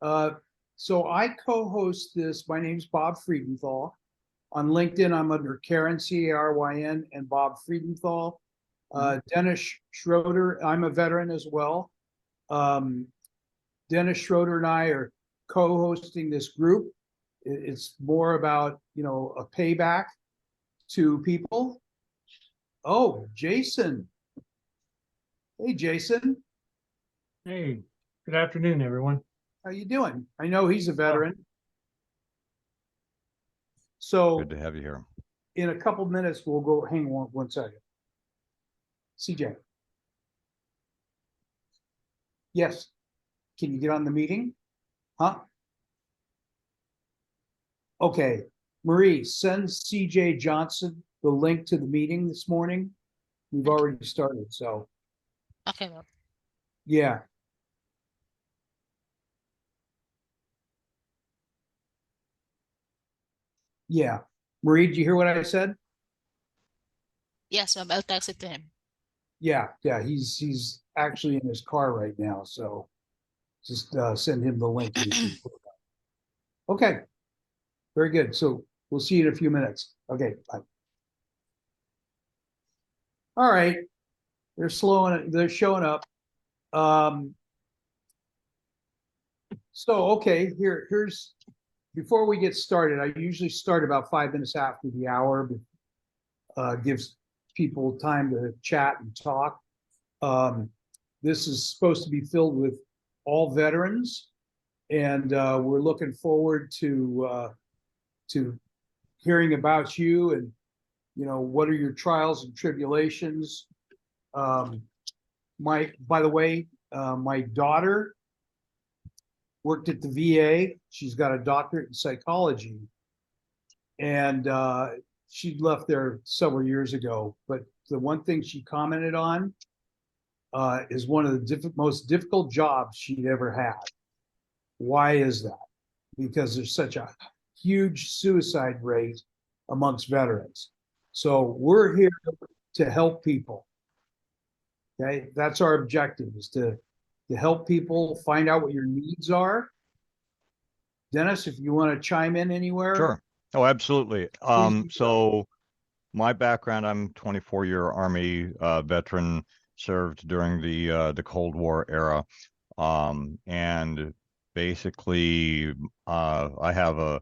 Uh, so I co-host this. My name's Bob Friedenthal. On LinkedIn, I'm under Karen, Caryn, and Bob Friedenthal. Dennis Schroeder, I'm a veteran as well. Um, Dennis Schroeder and I are co-hosting this group. It's more about, a payback to people. Oh, Jason. Hey, Jason. Hey, good afternoon, everyone. How you doing? I know he's a Oh, veteran. So Good to have you here. in a couple minutes, we'll go, hang on one second. CJ. Yes. Can you get on the meeting? Huh? Okay. Marie, send CJ Johnson the link to the meeting this morning. We've already started, so Okay, Bob. yeah. Yeah. Marie, did you hear what I said? Yes, Bob. I'll text it to him. Yeah, he's actually in his car right now, so just send him the link. Okay, very good. So we'll see you in a few minutes. Okay, bye. All right, they're showing up. So okay, here's before we get started, I usually start about 5 minutes after the hour. Gives people time to chat and talk. This is supposed to be filled with all veterans, and we're looking forward to hearing about you and what are your trials and tribulations. By the way, my daughter worked at the VA. She's got a doctorate in psychology, and she left there several years ago. But the one thing she commented on is one of the most difficult jobs she'd ever had. Why is that? Because there's such a huge suicide rate amongst veterans. So we're here to help people. Okay, that's our objective, is to help people find out what your needs are. Dennis, if you want to chime in anywhere. Sure. Oh, absolutely. So my background, I'm 24-year Army veteran, served during the Cold War era. And basically, I have a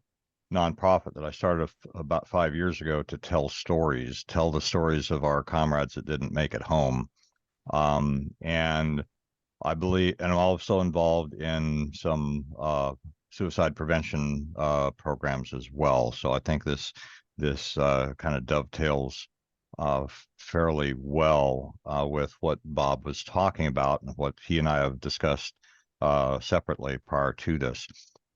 nonprofit that I started about 5 years ago to tell the stories of our comrades that didn't make it home. And I believe, and I'm also involved in some suicide prevention programs as well. So I think this kind of dovetails fairly well with what Bob was talking about and what he and I have discussed separately prior to this.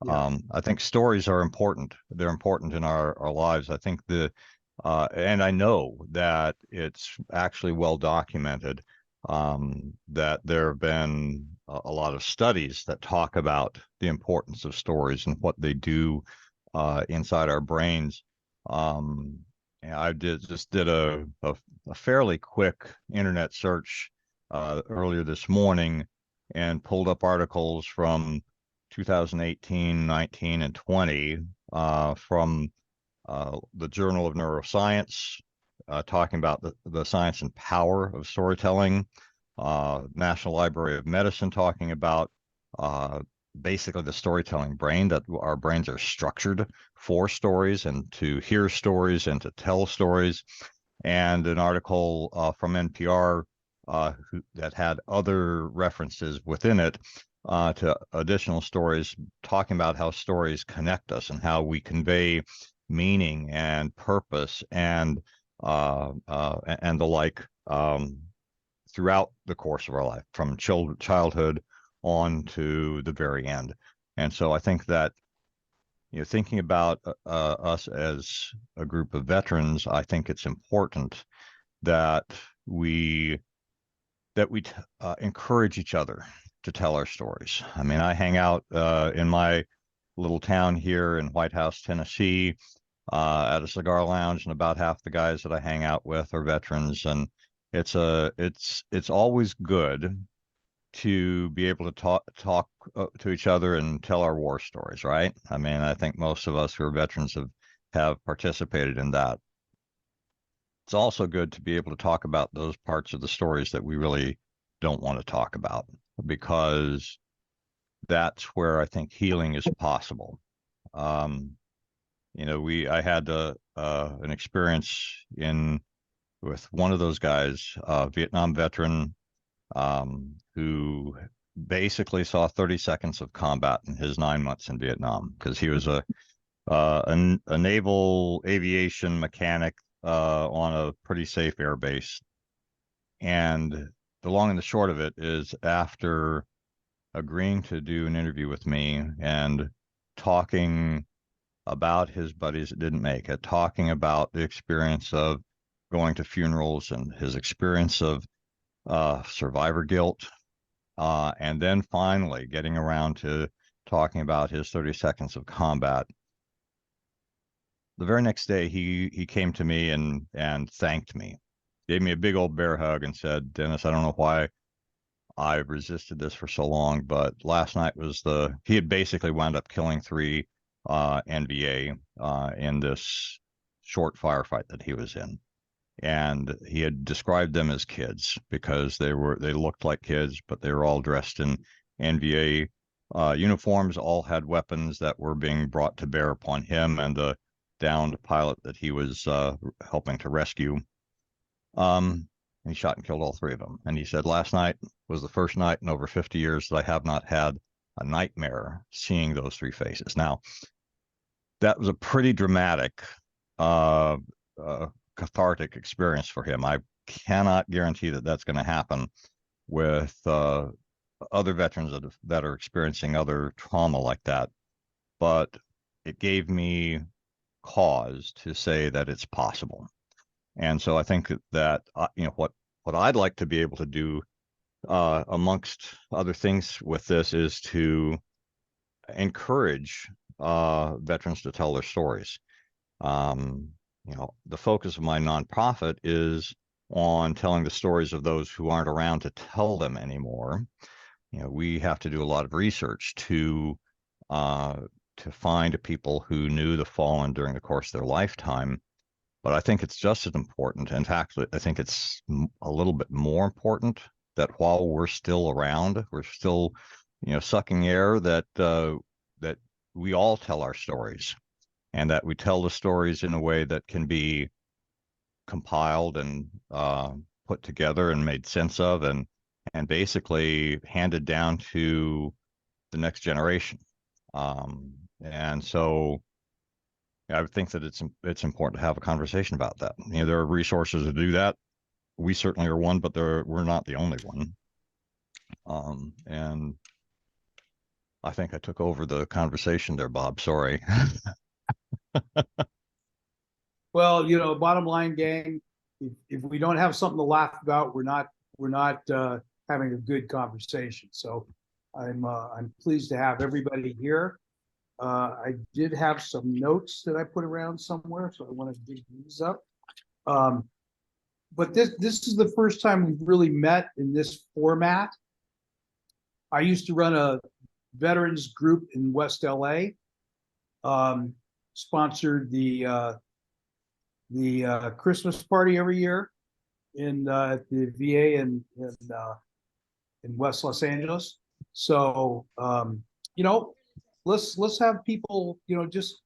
Yeah. I think stories are important. They're important in our lives. I think and I know that it's actually well documented that there have been a lot of studies that talk about the importance of stories and what they do inside our brains. And I just did a fairly quick internet search earlier this morning and pulled up articles from 2018, 19, and 20 from the Journal of Neuroscience, talking about the science and power of storytelling, National Library of Medicine talking about basically the storytelling brain, that our brains are structured for stories and to hear stories and to tell stories, and an article from NPR that had other references within it to additional stories, talking about how stories connect us and how we convey meaning and purpose and the like throughout the course of our life, from childhood on to the very end. And so I think that, thinking about us as a group of veterans, I think it's important that we encourage each other to tell our stories. I mean, I hang out in my little town here in White House, Tennessee, at a cigar lounge, and about half the guys that I hang out with are veterans, and it's always good to be able to talk to each other and tell our war stories, right? I mean, I think most of us who are veterans have participated in that. It's also good to be able to talk about those parts of the stories that we really don't want to talk about, because that's where I think healing is possible. You know, I had an experience with one of those guys, Vietnam veteran, who basically saw 30 seconds of combat in his 9 months in Vietnam, because he was a naval aviation mechanic on a pretty safe air base. And the long and the short of it is, after agreeing to do an interview with me and talking about his buddies that didn't make it, talking about the experience of going to funerals and his experience of survivor guilt, and then finally getting around to talking about his 30 seconds of combat. The very next day, he came to me and thanked me, gave me a big old bear hug, and said, "Dennis, I don't know why I've resisted this for so long, but last night was he had basically wound up killing 3 NVA in this short firefight that he was in. And he had described them as kids because they looked like kids, but they were all dressed in NVA uniforms, all had weapons that were being brought to bear upon him and the downed pilot that he was helping to rescue. He shot and killed all 3 of them. And he said, last night was the first night in over 50 years that I have not had a nightmare seeing those 3 faces. Now, that was a pretty dramatic, cathartic experience for him. I cannot guarantee that that's going to happen with other veterans that are experiencing other trauma like that. But it gave me cause to say that it's possible. And so I think that you know, what I'd like to be able to do, amongst other things with this, is to encourage veterans to tell their stories. You know, the focus of my nonprofit is on telling the stories of those who aren't around to tell them anymore. You know, we have to do a lot of research to find people who knew the fallen during the course of their lifetime. But I think it's just as important. In fact, I think it's a little bit more important that while we're still around, we're still, you know, sucking air, that that we all tell our stories, and that we tell the stories in a way that can be compiled and put together and made sense of, and basically handed down to the next generation. And so I would think that it's important to have a conversation about that. You know, there are resources to do that. We certainly are one, but we're not the only one. And I think I took over the conversation there, Bob. Sorry. Well, you know, bottom line, gang, if we don't have something to laugh about, we're not having a good conversation. So I'm pleased to have everybody here. I did have some notes that I put around somewhere, so I want to dig these up. But this is the first time we've really met in this format. I used to run a veterans group in West LA, sponsored the Christmas party every year in the VA in West Los Angeles. So you know, let's have people, you know, just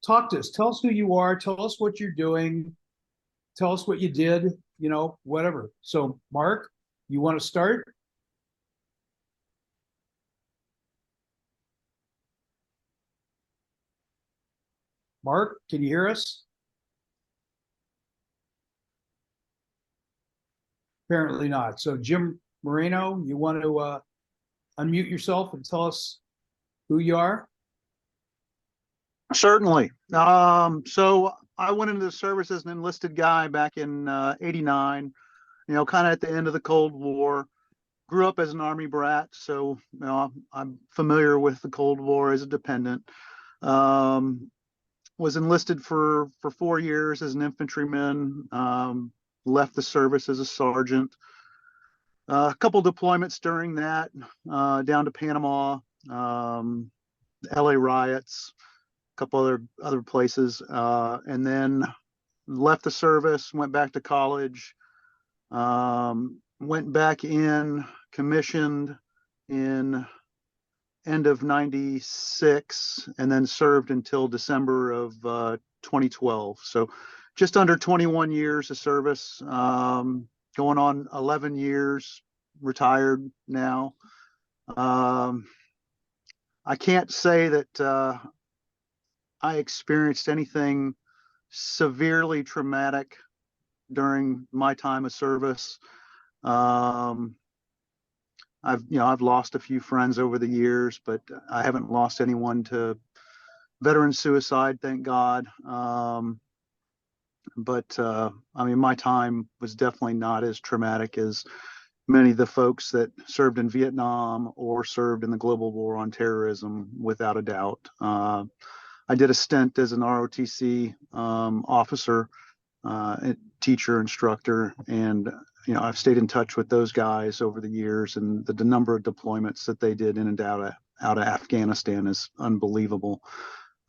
talk to us. Tell us who you are. Tell us what you're doing. Tell us what you did. You know, whatever. So, Mark, you want to start? Mark, can you hear us? Apparently not. So, Jim Moreno, you want to unmute yourself and tell us who you are? Certainly. So I went into the service as an enlisted guy back in '89, you know, kind of at the end of the Cold War. Grew up as an Army brat, so you know, I'm familiar with the Cold War as a dependent. Was enlisted for 4 years as an infantryman. Left the service as a sergeant. A couple deployments during that, down to Panama, LA riots, a couple other places, and then left the service, went back to college, went back in, commissioned in end of 96, and then served until December of 2012. So just under 21 years of service, going on 11 years, retired now. I can't say that I experienced anything severely traumatic during my time of service. I've lost a few friends over the years, but I haven't lost anyone to veteran suicide, thank God. But I mean, my time was definitely not as traumatic as many of the folks that served in Vietnam or served in the global war on terrorism, without a doubt. I did a stint as an ROTC officer, teacher, instructor, and I've stayed in touch with those guys over the years, and the number of deployments that they did in and out of Afghanistan is unbelievable.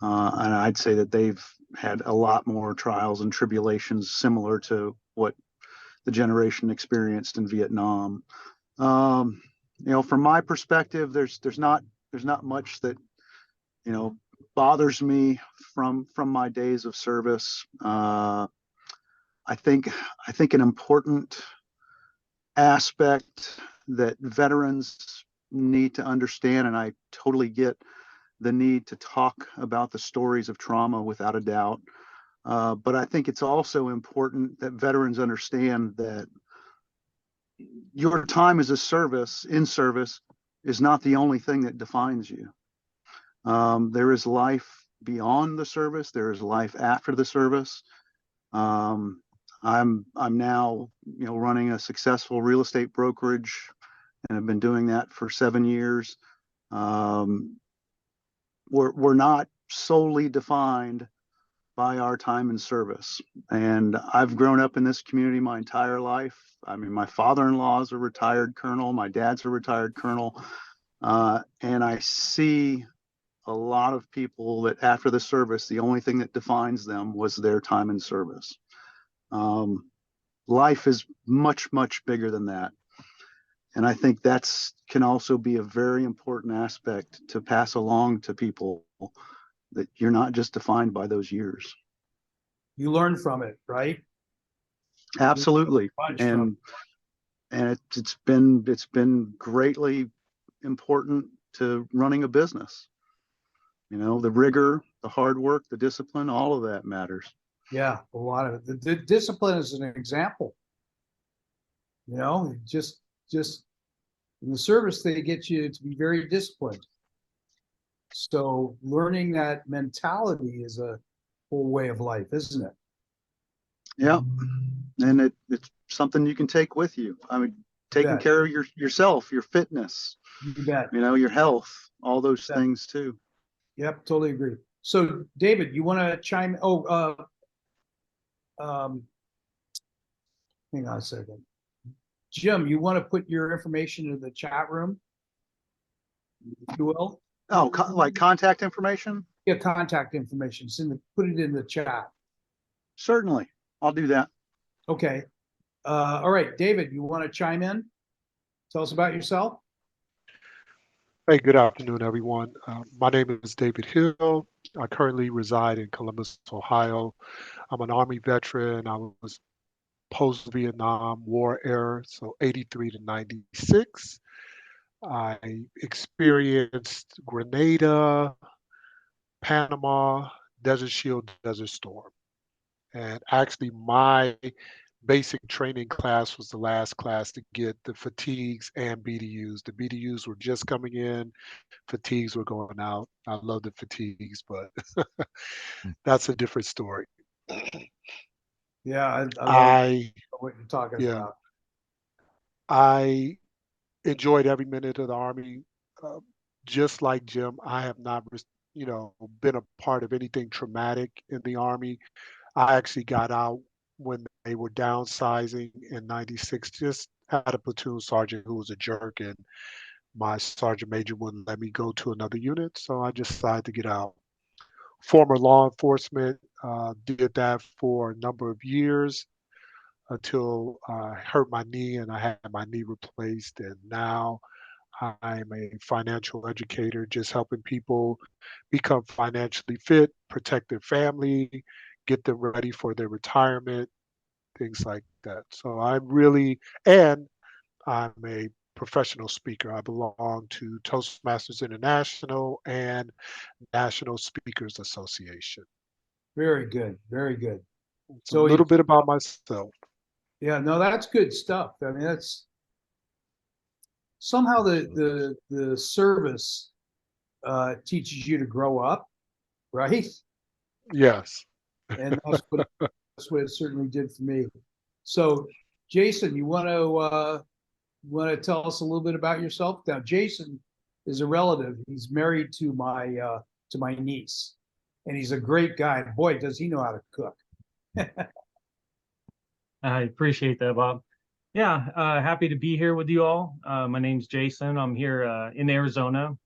And I'd say that they've had a lot more trials and tribulations similar to what the generation experienced in Vietnam. From my perspective, there's not much that bothers me from my days of service. I think an important aspect that veterans need to understand, and I totally get the need to talk about the stories of trauma, without a doubt. But I think it's also important that veterans understand that your time as in service is not the only thing that defines you. There is life beyond the service. There is life after the service. I'm now, running a successful real estate brokerage, and I've been doing that for 7 years. We're not solely defined by our time in service. And I've grown up in this community my entire life. I mean, my father-in-law is a retired colonel. My dad's a retired colonel. And I see a lot of people that after the service, the only thing that defines them was their time in service. Life is much, much bigger than that. And I think can also be a very important aspect to pass along to people, that you're not just defined by those years. You learn from it, right? Absolutely. Bunch from And it's been greatly important to running a business. The rigor, the hard work, the discipline, all of that matters. Yeah, a lot of it. The discipline is an example. Just in the service, they get you to be very disciplined. So learning that mentality is a whole way of life, isn't it? Yeah. And it's something you can take with you. I mean, taking care of yourself, your fitness, You bet. your health, all those things too. Yep, totally agree. So David, you want to chime? Hang on a second. Jim, you want to put your information in the chat room? If you will. Oh, like contact information? Yeah, contact information. Put it in the chat. Certainly. I'll do that. Okay. All right, David, you want to chime in? Tell us about yourself. Hey, good afternoon, everyone. My name is David Hill. I currently reside in Columbus, Ohio. I'm an Army veteran. I was post-Vietnam War era, so 83 to 96. I experienced Grenada, Panama, Desert Shield, Desert Storm. And actually, my basic training class was the last class to get the fatigues and BDUs. The BDUs were just coming in, fatigues were going out. I love the fatigues, but that's a different story. Yeah, I what you're talking yeah, about. I enjoyed every minute of the Army. Just like Jim, I have not, been a part of anything traumatic in the Army. I actually got out when they were downsizing in 96, just had a platoon sergeant who was a jerk, and my sergeant major wouldn't let me go to another unit, so I just decided to get out. Former law enforcement, did that for a number of years until I hurt my knee and I had my knee replaced. And now I'm a financial educator, just helping people become financially fit, protect their family, get them ready for their retirement, things like that. So and I'm a professional speaker. I belong to Toastmasters International and National Speakers Association. Very good, very good. So a little bit about myself. Yeah, no, that's good stuff. I mean, that's somehow the service teaches you to grow up, right? Yes. And that's what it certainly did for me. So, Jason, you want to tell us a little bit about yourself? Now, Jason is a relative. He's married to my niece, and he's a great guy. Boy, does he know how to cook. I appreciate that, Bob. Yeah, happy to be here with you all. My name's Jason. I'm here in Arizona.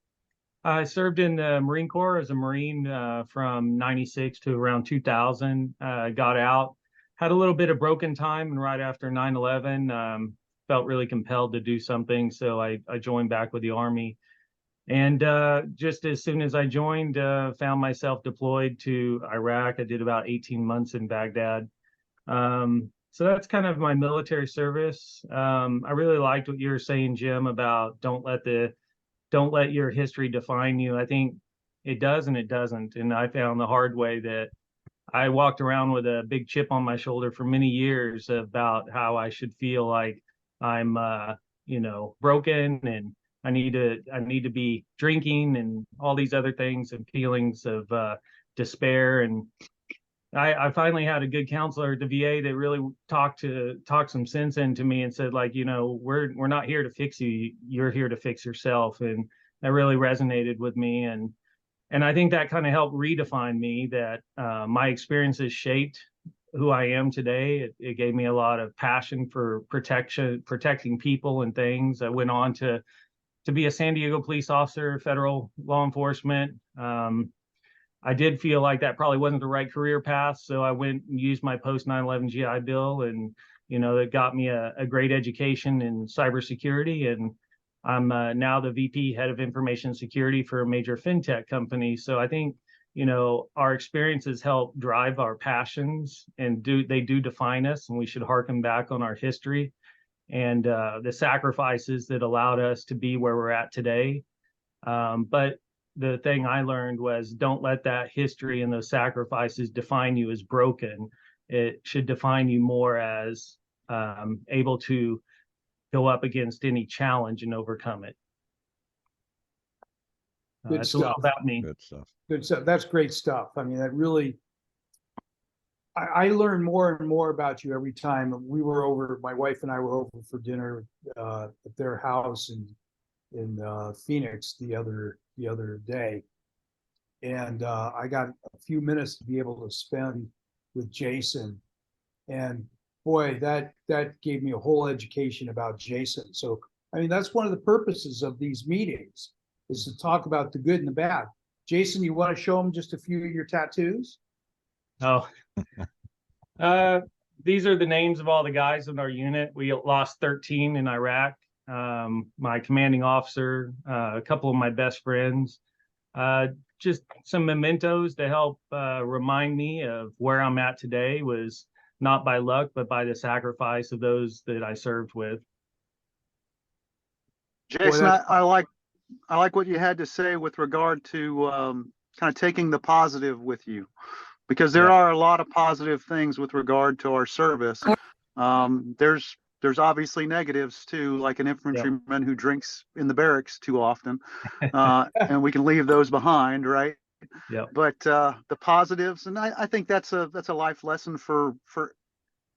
I served in the Marine Corps as a Marine from 96 to around 2000. Got out, had a little bit of broken time, and right after 9/11, felt really compelled to do something. So I joined back with the Army. And just as soon as I joined, found myself deployed to Iraq. I did about 18 months in Baghdad. So that's kind of my military service. I really liked what you were saying, Jim, about don't let your history define you. I think it does and it doesn't. And I found the hard way that I walked around with a big chip on my shoulder for many years about how I should feel like I'm broken and I need to be drinking and all these other things and feelings of despair. And I finally had a good counselor at the VA that really talked some sense into me and said, like, we're not here to fix you. You're here to fix yourself. And that really resonated with me. And I think that kind of helped redefine me, that my experiences shaped who I am today. It gave me a lot of passion for protecting people and things. I went on to be a San Diego police officer, federal law enforcement. I did feel like that probably wasn't the right career path. So I went and used my post 9/11 GI Bill, and, it got me a great education in cybersecurity. And I'm now the VP head of information security for a major fintech company. So I think, our experiences help drive our passions, and they do define us, and we should harken back on our history and the sacrifices that allowed us to be where we're at today. But the thing I learned was, don't let that history and those sacrifices define you as broken. It should define you more as able to go up against any challenge and overcome it. Good That's a little stuff. about me. Good stuff. Good stuff. That's great stuff. I mean, that really, I learn more and more about you every time. My wife and I were over for dinner at their house in Phoenix the other day, and I got a few minutes to be able to spend with Jason, and boy, that gave me a whole education about Jason. So I mean, that's one of the purposes of these meetings, is to talk about the good and the bad. Jason, you want to show them just a few of your tattoos? Oh, these are the names of all the guys in our unit. We lost 13 in Iraq. My commanding officer, a couple of my best friends, just some mementos to help remind me of where I'm at today. Was not by luck, but by the sacrifice of those that I served with. Jason, I like what you had to say with regard to kind of taking the positive with you, because there are a lot of positive things with regard to our service. There's obviously negatives too, like an infantryman who drinks in the barracks too often, and we can leave those behind, right? Yeah. But the positives, and I think that's a life lesson for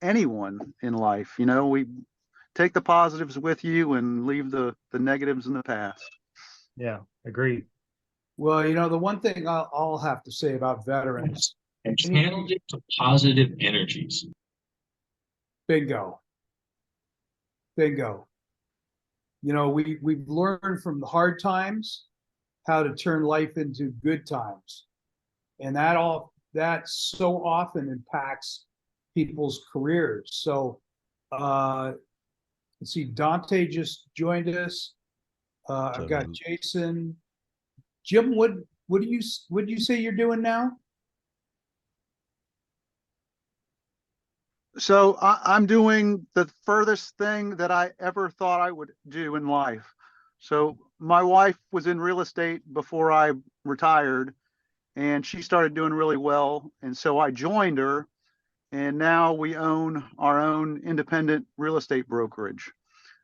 anyone in life. We take the positives with you and leave the negatives in the past. Yeah, agreed. Well, the one thing I'll have to say about veterans, And channeled it to positive energies. bingo. Bingo. You know, we've learned from the hard times how to turn life into good times. And that so often impacts people's careers. So let's see, Dante just joined us. I've got Jason. Jim, what do you say you're doing now? So I'm doing the furthest thing that I ever thought I would do in life. So my wife was in real estate before I retired, and she started doing really well. And so I joined her, and now we own our own independent real estate brokerage.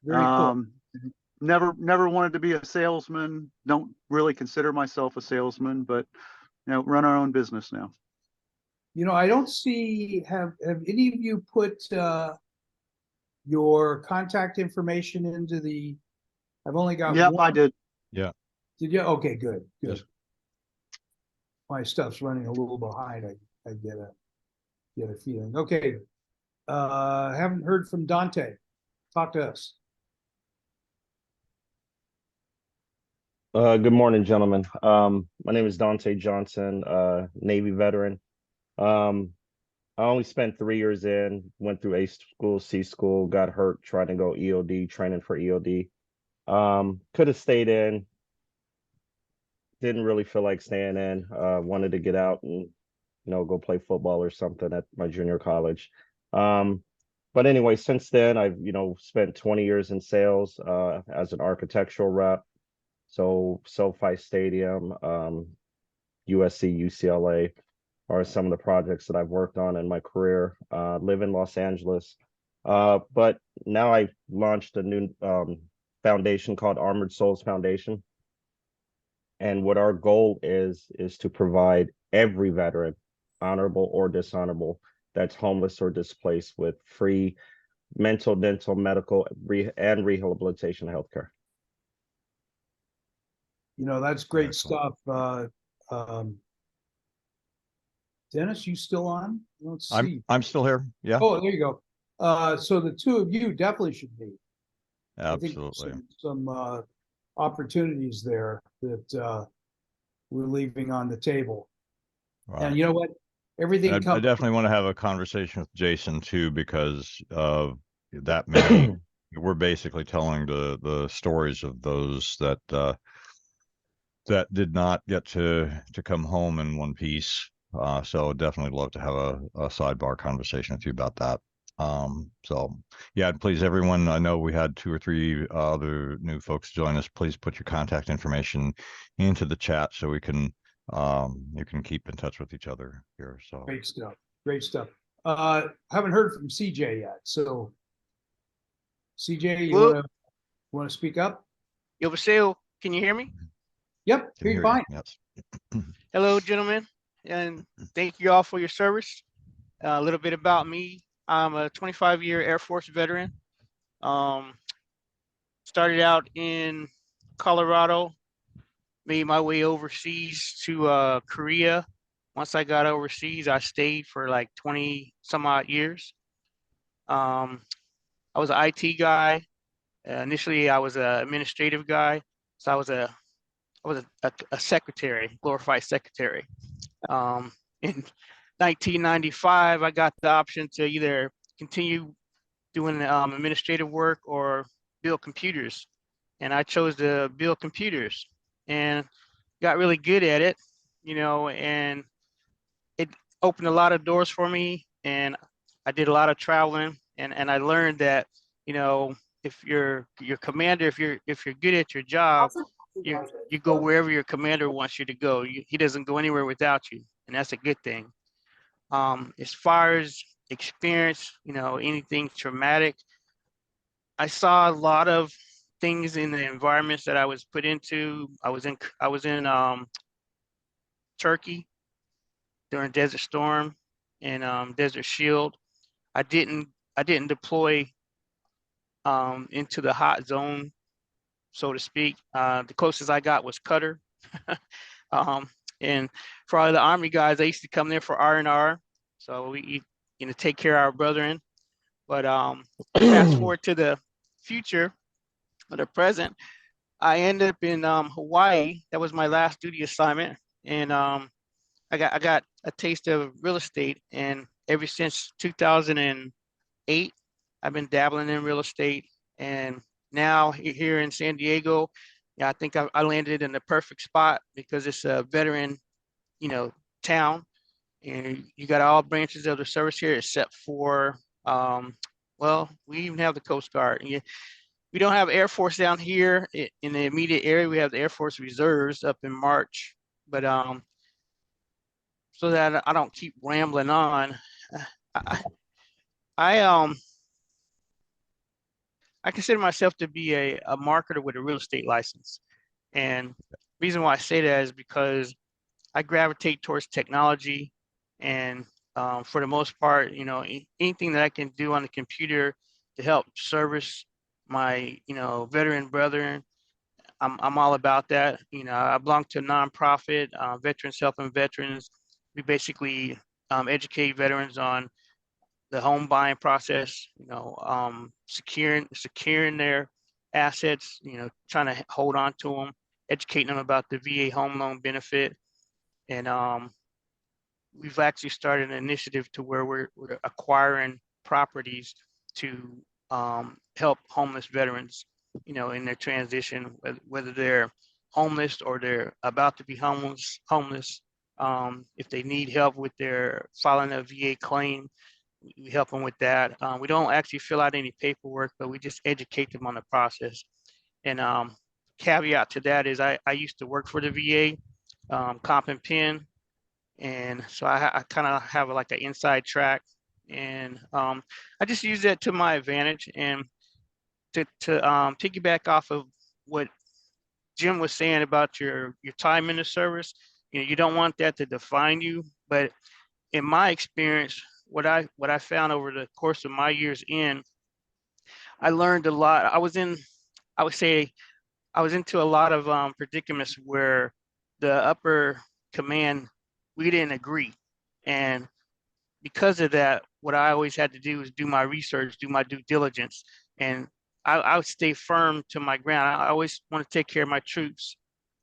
Very cool. Never wanted to be a salesman. Don't really consider myself a salesman, but run our own business now. You know, I don't see, have any of you put your contact information into the, I've only got Yep, one. I did. Yeah. Did you? Okay, good. Yes. My stuff's running a little behind. I get a feeling. Okay. Haven't heard from Dante. Talk to us. Good morning, gentlemen. My name is Dante Johnson, Navy veteran. I only spent 3 years in, went through A school, C school, got hurt trying to go EOD, training for EOD. Could have stayed in, didn't really feel like staying in, wanted to get out and, go play football or something at my junior college. But anyway, since then, I've, spent 20 years in sales, as an architectural rep. So SoFi Stadium, USC, UCLA are some of the projects that I've worked on in my career. Live in Los Angeles. But now I've launched a new foundation called Armored Souls Foundation. And what our goal is to provide every veteran, honorable or dishonorable, that's homeless or displaced, with free mental, dental, medical, and rehabilitation healthcare. You know, that's great Excellent. stuff. Dennis, you still on? Let's see. I'm still here. Yeah, Oh, there you go. So the two of you definitely should meet. I think absolutely. some opportunities there that we're leaving on the table. Right. And you know what? Everything I comes. definitely want to have a conversation with Jason too, because of that many. We're basically telling the stories of those that that did not get to come home in one piece. So definitely love to have a sidebar conversation with you about that. So yeah, please, everyone, I know we had 2 or 3 other new folks join us. Please put your contact information into the chat so we can you can keep in touch with each other here. So Great stuff. Great stuff. Haven't heard from CJ yet. So CJ, you Hello? want to speak up? Yo, Vasile, can you hear me? Yep, can you're hear fine. you. Yes. Hello, gentlemen, and thank you all for your service. A little bit about me. I'm a 25-year Air Force veteran. Started out in Colorado, made my way overseas to Korea. Once I got overseas, I stayed for like 20 some odd years. I was an IT guy. Initially, I was an administrative guy. So I was a secretary, glorified secretary. In 1995, I got the option to either continue doing administrative work or build computers. And I chose to build computers and got really good at it, and it opened a lot of doors for me. And I did a lot of traveling, and I learned that, if your commander, if you're good at your job, you go wherever your commander wants you to go. He doesn't go anywhere without you, and that's a good thing. As far as experience, anything traumatic, I saw a lot of things in the environments that I was put into. I was in Turkey during Desert Storm and Desert Shield. I didn't deploy into the hot zone, so to speak. The closest I got was Qatar. And for all the Army guys, I used to come there for R&R. So we take care of our brethren. But fast forward to the future or the present, I ended up in Hawaii. That was my last duty assignment, and I got a taste of real estate, and ever since 2008, I've been dabbling in real estate, and now here in San Diego, yeah, I think I landed in the perfect spot because it's a veteran, town, and you got all branches of the service here except for, well, we even have the Coast Guard. We don't have Air Force down here in the immediate area. We have the Air Force Reserves up in March, but so that I don't keep rambling on, I consider myself to be a marketer with a real estate license, and reason why I say that is because I gravitate towards technology, and for the most part, anything that I can do on the computer to help service my, veteran brethren, I'm all about that. I belong to a nonprofit, Veterans Helping Veterans. We basically educate veterans on the home buying process, securing their assets, trying to hold on to them, educating them about the VA home loan benefit. And we've actually started an initiative to where we're acquiring properties to help homeless veterans, in their transition, whether they're homeless or they're about to be homeless. If they need help with their filing a VA claim, we help them with that. We don't actually fill out any paperwork, but we just educate them on the process. And caveat to that is I used to work for the VA, comp and pen. And so I kind of have like an inside track, and I just use that to my advantage. And to piggyback off of what Jim was saying about your time in the service, you don't want that to define you. But in my experience, what I found over the course of my years in, I learned a lot. I was into a lot of predicaments where the upper command, we didn't agree. And because of that, what I always had to do is do my research, do my due diligence. And I would stay firm to my ground. I always want to take care of my troops.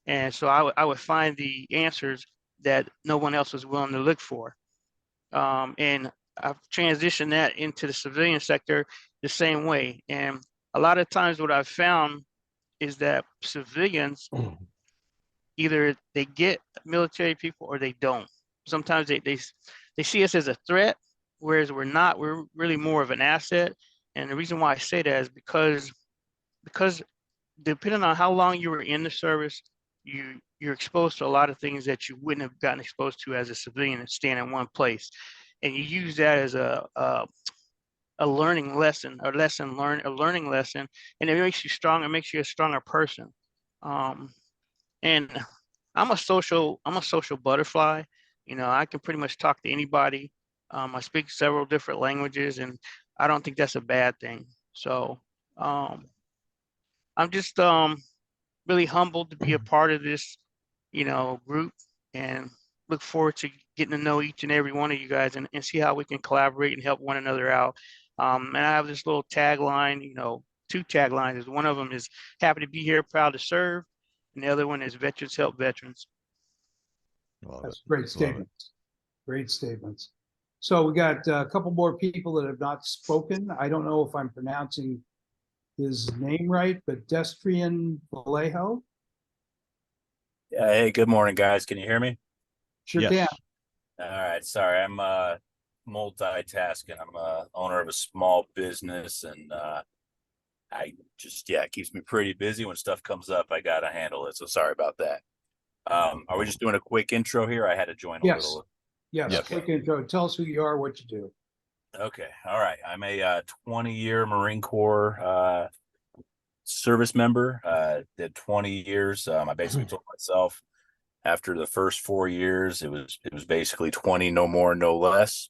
And so I would find the answers that no one else was willing to look for. And I've transitioned that into the civilian sector the same way. And a lot of times what I've found is that civilians, either they get military people or they don't. Sometimes they see us as a threat, whereas we're not. We're really more of an asset. And the reason why I say that is because depending on how long you were in the service, you're exposed to a lot of things that you wouldn't have gotten exposed to as a civilian and staying in one place. And you use that as a learning lesson, a learning lesson, and it makes you strong. It makes you a stronger person. And I'm a social butterfly. I can pretty much talk to anybody. I speak several different languages, and I don't think that's a bad thing. So I'm just really humbled to be a part of this, group, and look forward to getting to know each and every one of you guys and see how we can collaborate and help one another out. And I have this little tagline, two taglines. One of them is happy to be here, proud to serve. And the other one is veterans help veterans. That's great statements. Great statements. So we got a couple more people that have not spoken. I don't know if I'm pronouncing his name right, but Destrian Vallejo. Yeah, hey, good morning, guys. Can you hear me? Sure Yes. can. All right, sorry, I'm multitasking. I'm a owner of a small business, and it keeps me pretty busy. When stuff comes up, I gotta handle it. So sorry about that. Are we just doing a quick intro here? I had to join a Yes. little. Yes, Yes. quick intro. Tell us who you are, what you do. Okay, all right. I'm a 20-year Marine Corps service member. Did 20 years. I basically told myself after the first 4 years, it was basically 20, no more, no less.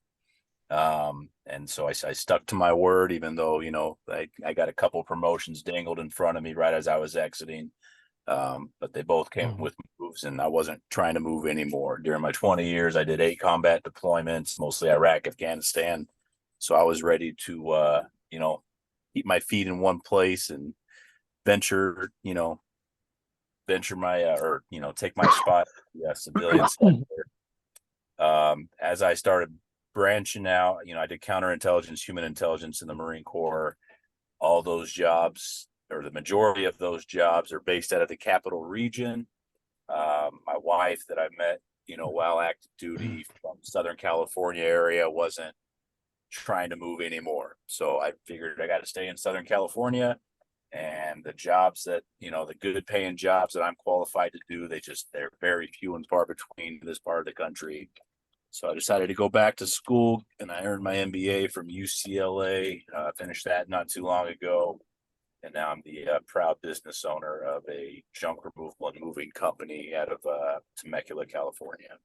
And so I stuck to my word, even though, I got a couple promotions dangled in front of me right as I was exiting. But they both came with moves, and I wasn't trying to move anymore. During my 20 years, I did 8 combat deployments, mostly Iraq, Afghanistan. So I was ready to, keep my feet in one place and venture my or take my spot civilian sector. As I started branching out, I did counterintelligence, human intelligence in the Marine Corps. All those jobs, or the majority of those jobs, are based out of the capital region. My wife that I met, while active duty from Southern California area, wasn't trying to move anymore. So I figured I got to stay in Southern California, and the jobs that, the good paying jobs that I'm qualified to do, they're very few and far between in this part of the country. So I decided to go back to school, and I earned my MBA from UCLA, finished that not too long ago. And now I'm the proud business owner of a junk removal and moving company out of Temecula, California.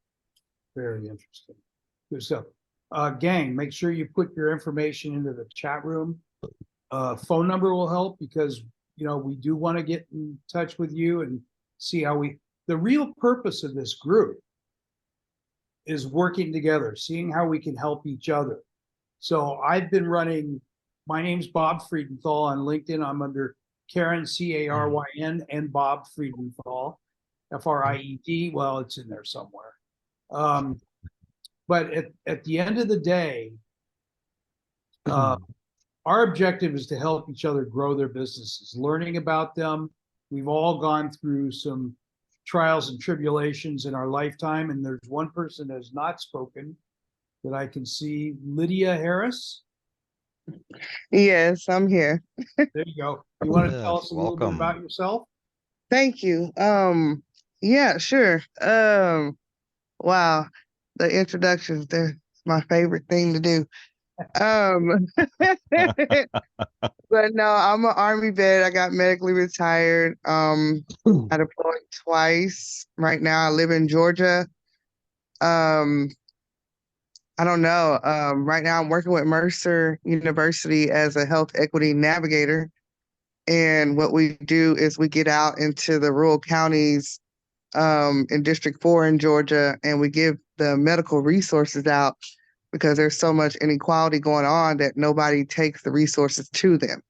Very interesting. Good stuff. Gang, make sure you put your information into the chat room. Phone number will help because, we do want to get in touch with you and see how the real purpose of this group is working together, seeing how we can help each other. So I've been running, my name's Bob Friedenthal on LinkedIn. I'm under Karen, Caryn, and Bob Friedenthal, Fried. Well, it's in there somewhere. But at the end of the day, our objective is to help each other grow their businesses, learning about them. We've all gone through some trials and tribulations in our lifetime, and there's one person that has not spoken that I can see. Lydia Harris. Yes, I'm here. There you go. You want to tell Yes, us a little bit welcome. about yourself? Thank you. Yeah, sure. Wow, the introductions, they're my favorite thing to do. But no, I'm an Army vet. I got medically retired. I deployed twice. Right now I live in Georgia. I don't know. Right now I'm working with Mercer University as a health equity navigator. And what we do is we get out into the rural counties in District 4 in Georgia, and we give the medical resources out because there's so much inequality going on that nobody takes the resources to them.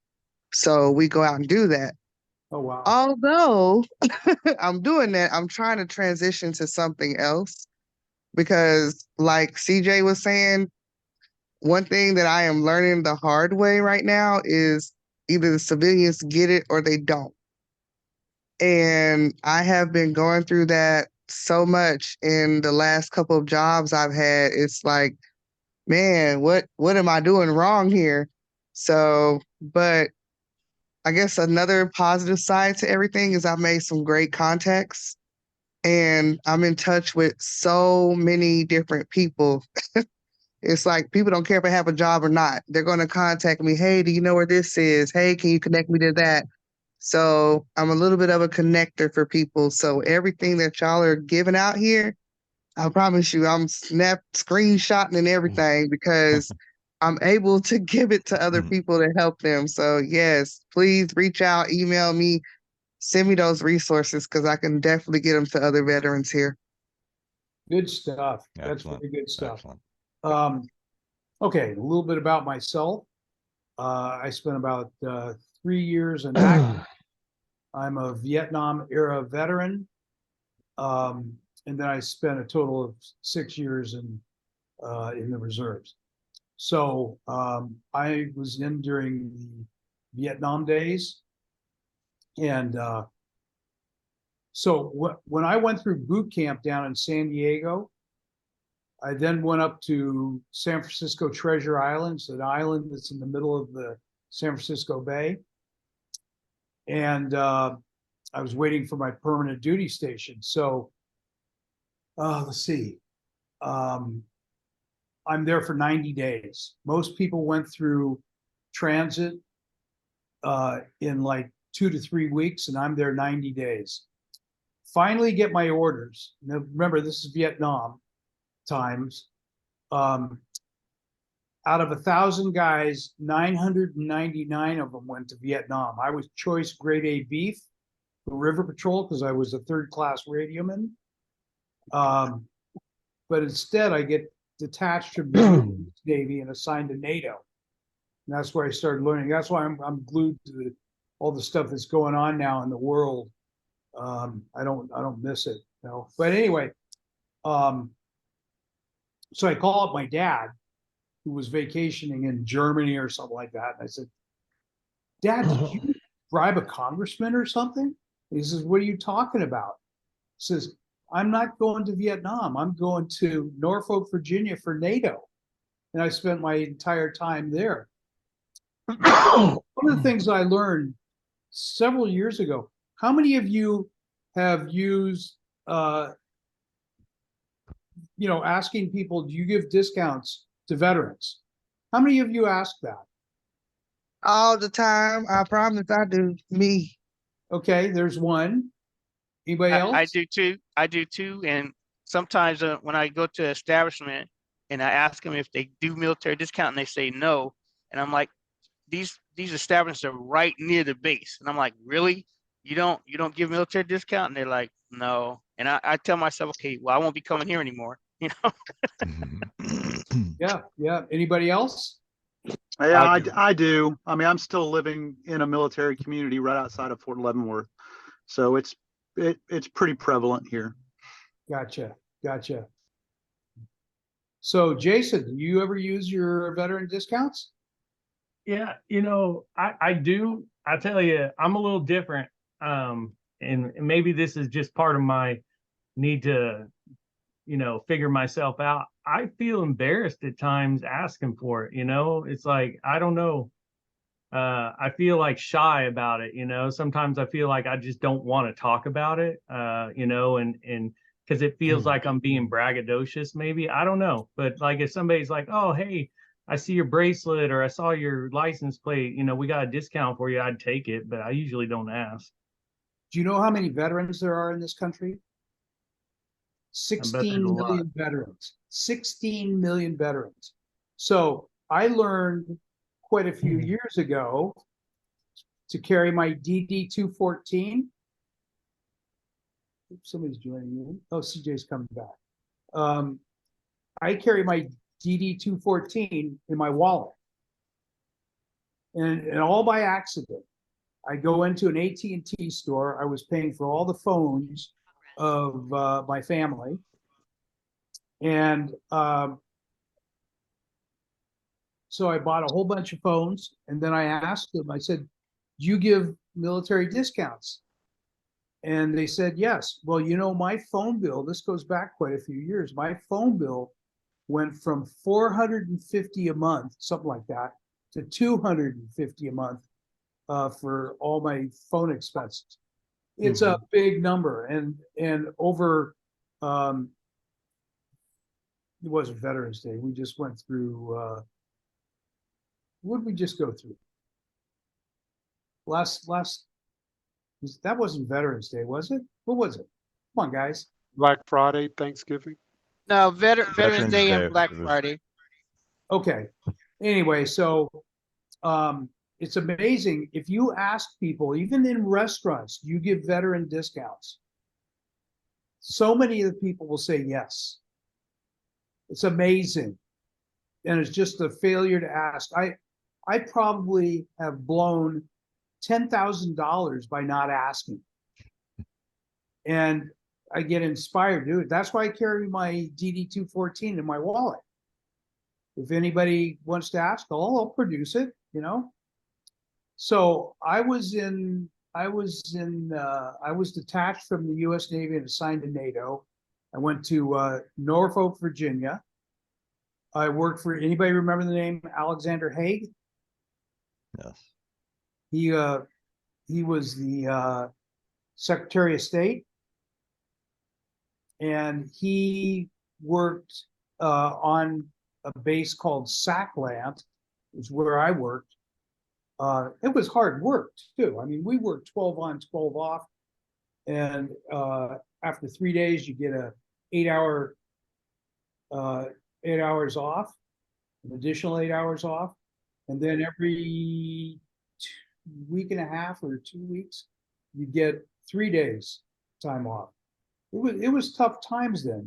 So we go out and do that. Oh, wow. Although I'm doing that, I'm trying to transition to something else because, like CJ was saying, one thing that I am learning the hard way right now is either the civilians get it or they don't. And I have been going through that so much in the last couple of jobs I've had. It's like, man, what am I doing wrong here? So, but I guess another positive side to everything is I've made some great contacts, and I'm in touch with so many different people. It's like people don't care if I have a job or not. They're going to contact me. Hey, do you know where this is? Hey, can you connect me to that? So I'm a little bit of a connector for people. So everything that y'all are giving out here, I promise you, I'm screenshotting and everything because I'm able to give it to other people to help them. So yes, please reach out, email me, send me those resources because I can definitely get them to other veterans here. Good stuff. That's Excellent. very good stuff. Excellent. Okay, a little bit about myself. I spent about 3 years in active. I'm a Vietnam era veteran. And then I spent a total of 6 years in the reserves. So I was in during the Vietnam days. And so when I went through boot camp down in San Diego, I then went up to San Francisco Treasure Island. It's an island that's in the middle of the San Francisco Bay. And I was waiting for my permanent duty station. So let's see. I'm there for 90 days. Most people went through transit in like 2 to 3 weeks, and I'm there 90 days. Finally get my orders. Now, remember, this is Vietnam times. Out of 1,000 guys, 999 of them went to Vietnam. I was choice grade A beef for River Patrol because I was a 3rd class radioman. But instead I get detached from the Navy and assigned to NATO. And that's where I started learning. That's why I'm glued to all the stuff that's going on now in the world. I don't miss it, you know. But anyway, so I call up my dad, who was vacationing in Germany or something like that. And I said, Dad, did you bribe a congressman or something? And he says, what are you talking about? He says, I'm not going to Vietnam. I'm going to Norfolk, Virginia for NATO. And I spent my entire time there. One of the things I learned several years ago, how many of you have used, asking people, do you give discounts to veterans? How many of you ask that? All the time. I promise I do. Me. Okay, there's one. Anybody else? I do too. I do too. And sometimes when I go to establishment and I ask them if they do military discount and they say no, and I'm like, these establishments are right near the base, and I'm like, really? You don't give military discount? And they're like, no. And I tell myself, okay, well, I won't be coming here anymore. You know. Yeah. Anybody else? Yeah, I do. I mean, I'm still living in a military community right outside of Fort Leavenworth, so it's pretty prevalent here. Gotcha. So Jason, do you ever use your veteran discounts? Yeah, I do. I tell you, I'm a little different. And maybe this is just part of my need to, figure myself out. I feel embarrassed at times asking for it, it's like, I don't know. I feel like shy about it, sometimes I feel like I just don't want to talk about it, and because it feels like I'm being braggadocious, maybe, I don't know. But like, if somebody's like, oh, hey, I see your bracelet or I saw your license plate, we got a discount for you, I'd take it, but I usually don't ask. Do you know how many veterans there are in this country? 16 million veterans. 16 million veterans. So I learned quite a few years ago to carry my DD-214. Somebody's joining in. Oh, CJ's coming back. I carry my DD-214 in my wallet. And all by accident. I go into an AT&T store. I was paying for all the phones of my family. And so I bought a whole bunch of phones. And then I asked them, I said, do you give military discounts? And they said, yes. Well, my phone bill, this goes back quite a few years. My phone bill went from $450 a month, something like that, to $250 a month for all my phone expenses. It's a big number, and over it wasn't Veterans Day. We just went through what did we just go through? Last that wasn't Veterans Day, was it? What was it? Come on, guys. Black Friday, Thanksgiving. No, Veterans Day and Black Friday. Okay. Anyway, so it's amazing if you ask people, even in restaurants, you give veteran discounts. So many of the people will say yes. It's amazing. And it's just a failure to ask. I probably have blown $10,000 by not asking. And I get inspired to do it. That's why I carry my DD-214 in my wallet. If anybody wants to ask, I'll produce it, So I was detached from the U.S. Navy and assigned to NATO. I went to Norfolk, Virginia. I worked for, anybody remember the name Alexander Haig? Yes. He was the Secretary of State, and he worked on a base called Sackland, which is where I worked. It was hard work too. I mean, we worked 12 on, 12 off, and after 3 days, you get a 8 hours off, an additional 8 hours off, and then every week and a half or 2 weeks, you get 3 days time off. It was tough times then.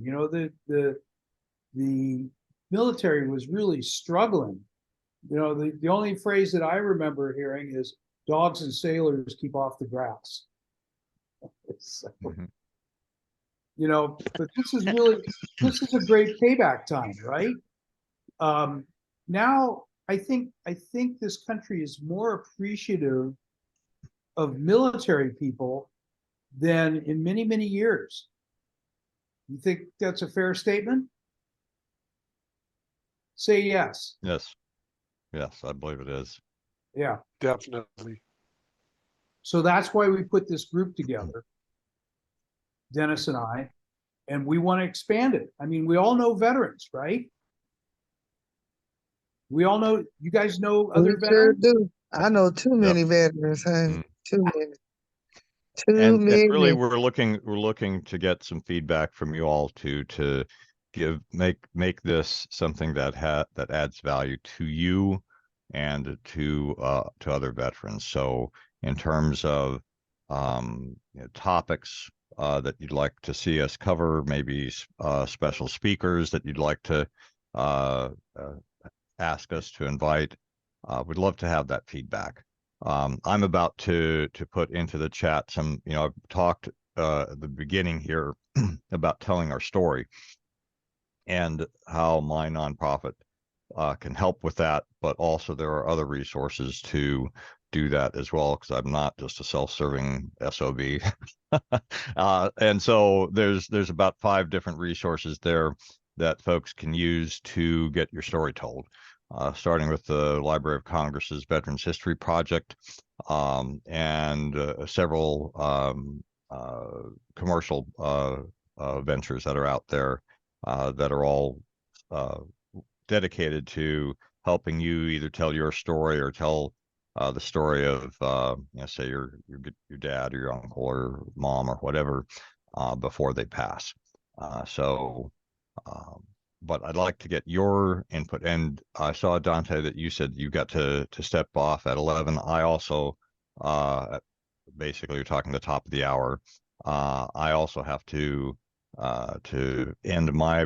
The military was really struggling You know, the only phrase that I remember hearing is dogs and sailors keep off the grass. So, Mhm. you know, but this is a great payback time, right? Now I think this country is more appreciative of military people than in many, many years. You think that's a fair statement? Say yes. Yes. Yes, I believe it is. Yeah. Definitely. So that's why we put this group together, Dennis and I, and we want to expand it. I mean, we all know veterans, right? We all know, you guys know We other sure veterans? do. I know too many veterans, honey. Mm. Too many. Too And really, many. we're looking to get some feedback from you all to make this something that adds value to you and to other veterans. So in terms of topics that you'd like to see us cover, maybe special speakers that you'd like to ask us to invite, we'd love to have that feedback. I'm about to put into the chat some, I've talked at the beginning here about telling our story and how my nonprofit can help with that, but also there are other resources to do that as well, because I'm not just a self-serving SOB. And so there's about 5 different resources there that folks can use to get your story told. Starting with the Library of Congress's Veterans History Project, and several commercial ventures that are out there that are all dedicated to helping you either tell your story or tell the story of, say your dad or your uncle or mom or whatever before they pass. But I'd like to get your input. And I saw, Dante, that you said you got to step off at 11. I also, basically, you're talking the top of the hour. I also have to end my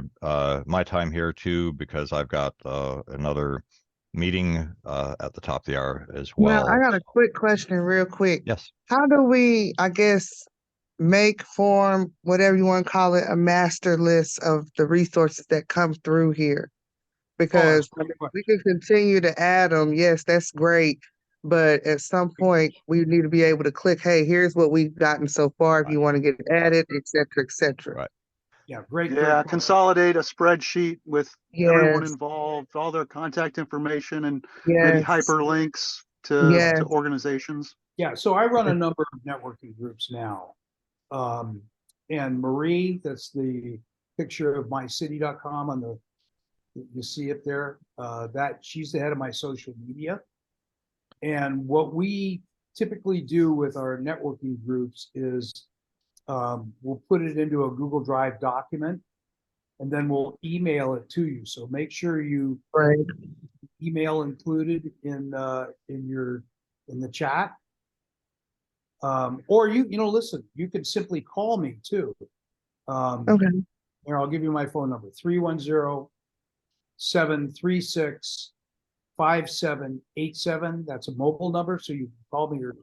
time here too, because I've got another meeting at the top of the hour as Now, I well. got a quick question real quick. Yes. How do we, I guess, form, whatever you want to call it, a master list of the resources that come through here? Because Oh, that's a great we can continue to add them. Yes, that's great. But at some point, we need to be able to click, hey, here's what we've gotten so far. If you want to get added, et cetera, et cetera. Right. Yeah, great. Yeah, Great. consolidate a spreadsheet with everyone Yes, involved, all their contact information, and maybe yes, hyperlinks to yes. organizations. Yeah, so I run a number of networking groups now. And Marie, that's the picture of mycity.com on the, you see it there, that she's the head of my social media. And what we typically do with our networking groups is we'll put it into a Google Drive document and then we'll email it to you. So make sure you Right. email included in the chat. Or listen, you could simply call me too. Okay. Here, I'll give you my phone number, 310-736-5787. That's a mobile number, so you can call me or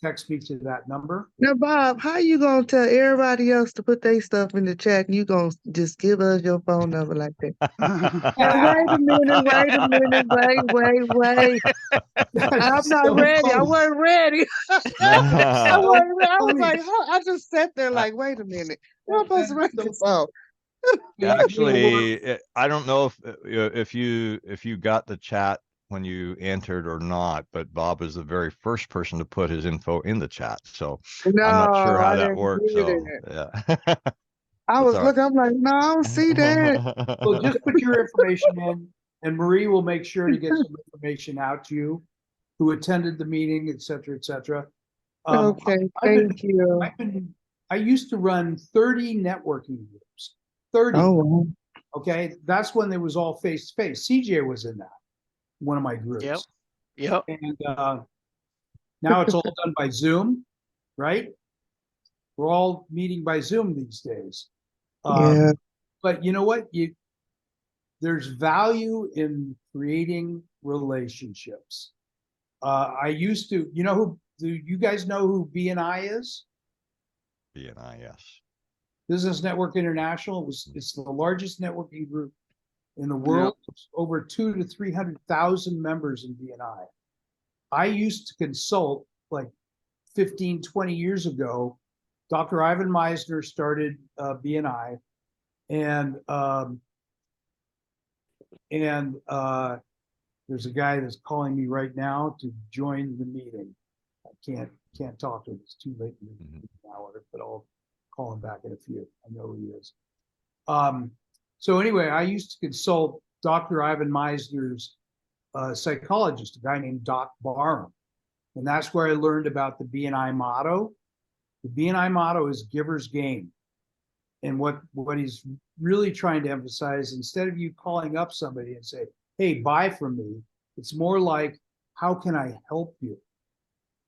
text me to that number. Now, Bob, how you gonna tell everybody else to put their stuff in the chat and you gonna just give us your phone number like that? Now, wait a minute, wait. I'm not ready. I wasn't ready. I wasn't ready. I was like, I just sat there like, wait a minute. Help us write this out. Actually, I don't know if you got the chat when you entered or not, but Bob is the very first person to put his info in the chat. So No, I'm not sure how I that didn't works. do So that. yeah. I was looking, I'm like, no, I don't see that. So just put your information in, and Marie will make sure to get some information out to you, who attended the meeting, et cetera, et cetera. Okay, thank you. I used to run 30 networking groups. 30. Oh, wow. Okay, that's when it was all face to face. CJ was in that, one of my groups. Yep. And now it's all done by Zoom, right? We're all meeting by Zoom these days. Yeah. But you know what? There's value in creating relationships. I used to, you know who, do you guys know who BNI is? BNI, yes. Business Network International. It's the largest networking group in the world. Over 200,000 to 300,000 members in BNI. I used to consult like 15, 20 years ago. Dr. Ivan Meisner started BNI, and there's a guy that's calling me right now to join the meeting. I can't talk to him. It's too late in the hour, but I'll call him back in a few. I know who he is. So anyway, I used to consult Dr. Ivan Meisner's psychologist, a guy named Doc Barham. And that's where I learned about the BNI motto. The BNI motto is giver's gain. And what he's really trying to emphasize, instead of you calling up somebody and say, hey, buy from me, it's more like, how can I help you?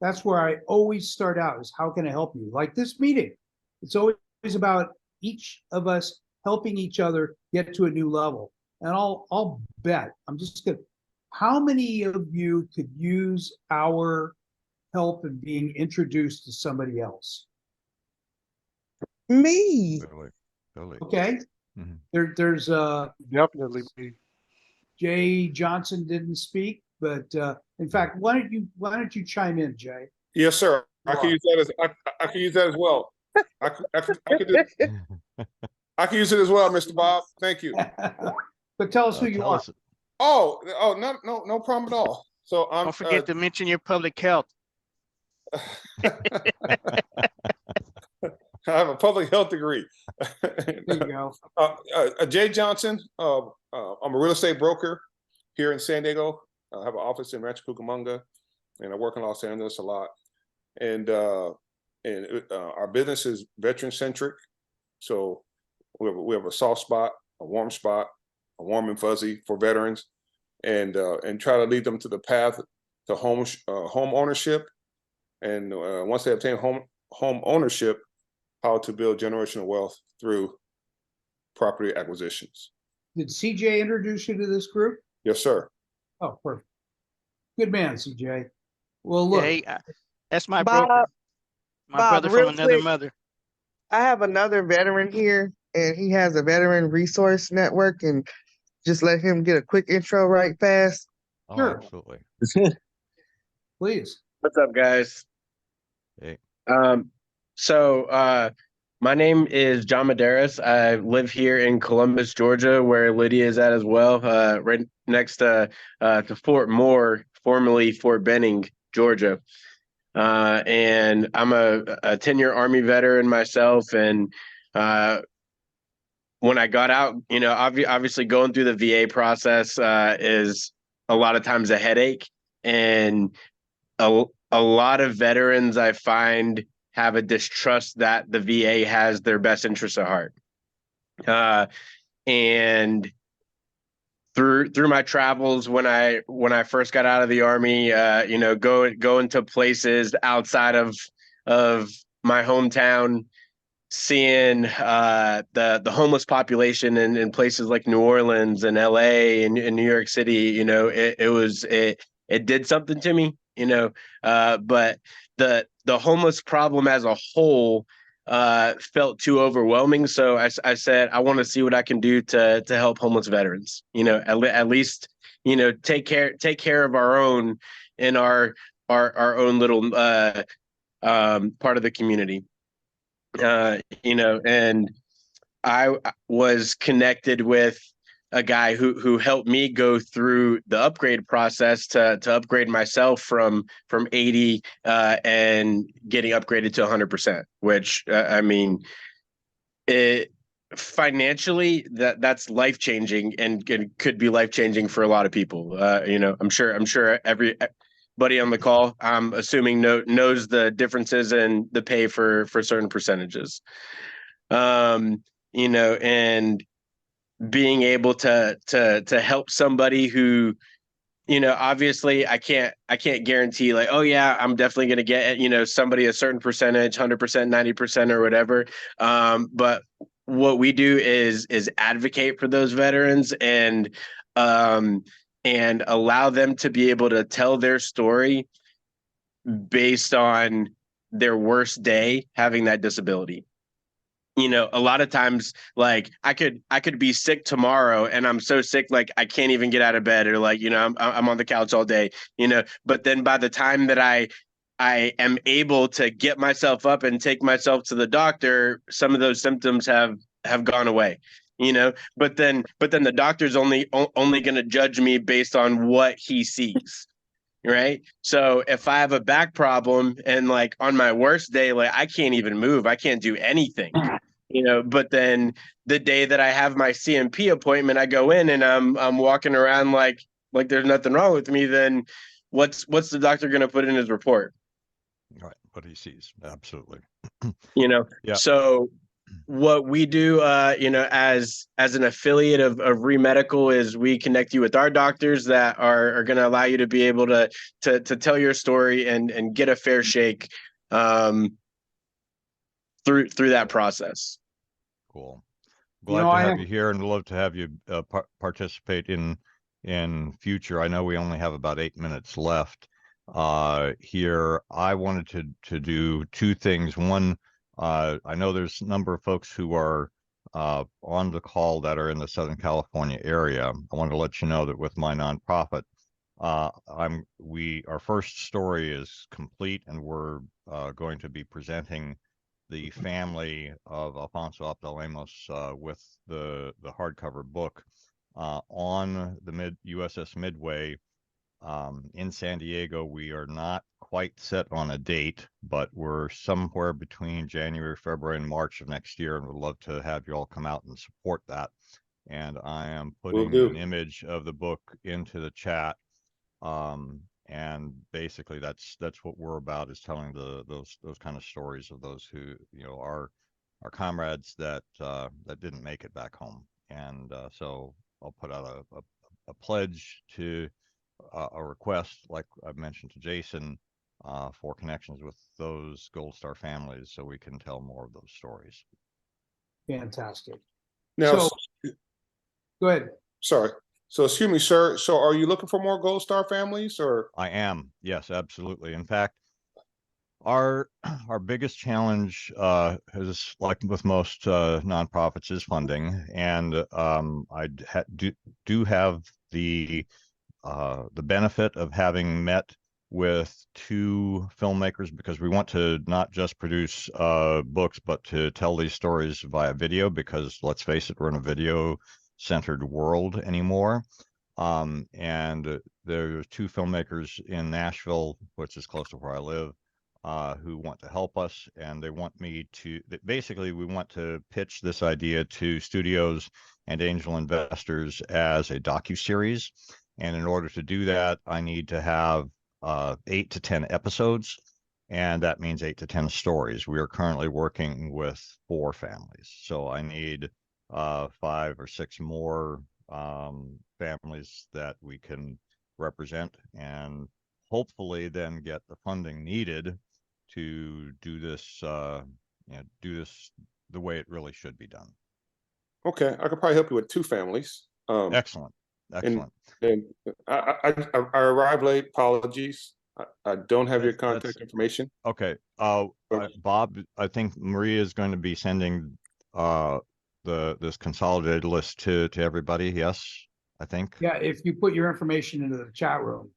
That's where I always start out, is how can I help you? Like this meeting, it's always about each of us helping each other get to a new level. And I'll bet, I'm just gonna, how many of you could use our help in being introduced to somebody else? Me. Totally. Okay. Mhm. There's Definitely me. Jay Johnson didn't speak, but in fact, why don't you chime in, Jay? Yes, sir. I can use that as I can use that as well. I can use it as well, Mr. Bob. Thank you. But tell us who you Tell are. us- Oh, no problem at all. So I'm Don't forget to mention your public health. I have a public health degree. There you go. Jay Johnson. I'm a real estate broker here in San Diego. I have an office in Rancho Cucamonga, and I work in Los Angeles a lot. And our business is veteran centric. So we have a soft spot, a warm and fuzzy for veterans, and try to lead them to the path to home ownership. And once they obtain home ownership, how to build generational wealth through property acquisitions. Did CJ introduce you to this group? Yes, sir. Oh, perfect. Good man, CJ. Well, look. Hey, that's my Bob, broker. My Bob, brother real from another quick. mother. I have another veteran here, and he has a veteran resource network, and just let him get a quick intro right fast. Oh, Sure. absolutely. Please. What's up, guys? Hey. My name is John Medeiros. I live here in Columbus, Georgia, where Lydia is at as well, right next to Fort Moore, formerly Fort Benning, Georgia. And I'm a 10-year Army veteran myself. And when I got out, obviously going through the VA process is a lot of times a headache. And a lot of veterans I find have a distrust that the VA has their best interests at heart. And through my travels, when I first got out of the Army, going to places outside of my hometown, seeing the homeless population in places like New Orleans and LA and New York City, it did something to me, but the homeless problem as a whole felt too overwhelming. So I said, I want to see what I can do to help homeless veterans, at least, take care of our own in our own little part of the community. And I was connected with a guy who helped me go through the upgrade process to upgrade myself from 80 and getting upgraded to 100%, which financially that's life-changing and could be life-changing for a lot of people. I'm sure everybody on the call, I'm assuming knows the differences in the pay for certain percentages. And being able to help somebody who, obviously I can't guarantee like, oh yeah, I'm definitely going to get, somebody a certain percentage, 100%, 90% or whatever. But what we do is advocate for those veterans and and allow them to be able to tell their story based on their worst day having that disability. You know, a lot of times, like I could be sick tomorrow and I'm so sick, like I can't even get out of bed, or like, you know, I'm on the couch all day, you know, but then by the time that I am able to get myself up and take myself to the doctor, some of those symptoms have gone away, you know, but then the doctor's only going to judge me based on what he sees. Right. So if I have a back problem and like on my worst day, like I can't even move, I can't do anything, you know, but then the day that I have my CMP appointment, I go in and I'm walking around like there's nothing wrong with me, then what's the doctor going to put in his report? Right. What he sees. Absolutely. You know, Yeah. so what we do, you know, as an affiliate of ReMedical is we connect you with our doctors that are going to allow you to be able to tell your story and get a fair shake through that process. Cool. You Glad know, to I have have- you here, and love to have you participate in future. I know we only have about 8 minutes left here. I wanted to do two things. One, I know there's a number of folks who are on the call that are in the Southern California area. I wanted to let you know that with my nonprofit, our first story is complete, and we're going to be presenting the family of Alfonso Abdalemos with the hardcover book on the USS Midway in San Diego. We are not quite set on a date, but we're somewhere between January, February, and March of next year, and would love to have you all come out and support that. And I am putting do. an image of the book into the chat. And basically that's what we're about, is telling those kind of stories of those who, you know, our comrades that didn't make it back home. And so I'll put out a pledge to a request, like I've mentioned to Jason, for connections with those Gold Star families, so we can tell more of those stories. Fantastic. Now, So, go ahead. sorry. So, excuse me, sir. So, are you looking for more Gold Star families, or? I am. Yes, absolutely. In fact, our biggest challenge is, like with most nonprofits, is funding, and I do have the benefit of having met with two filmmakers, because we want to not just produce books, but to tell these stories via video, because let's face it, we're in a video centered world anymore. And there's two filmmakers in Nashville, which is close to where I live, who want to help us, and they want me to, basically we want to pitch this idea to studios and angel investors as a docuseries. And in order to do that, I need to have 8 to 10 episodes, and that means 8 to 10 stories. We are currently working with 4 families, so I need 5 or 6 more families that we can represent, and hopefully then get the funding needed to do this, do this the way it really should be done. Okay, I could probably help you with 2 families. Excellent. Excellent. And I arrived late. Apologies. I don't have your That's contact information. okay. Bob, I think Maria is going to be sending this consolidated list to everybody. Yes, I think. Yeah, if you put your information into the chat room,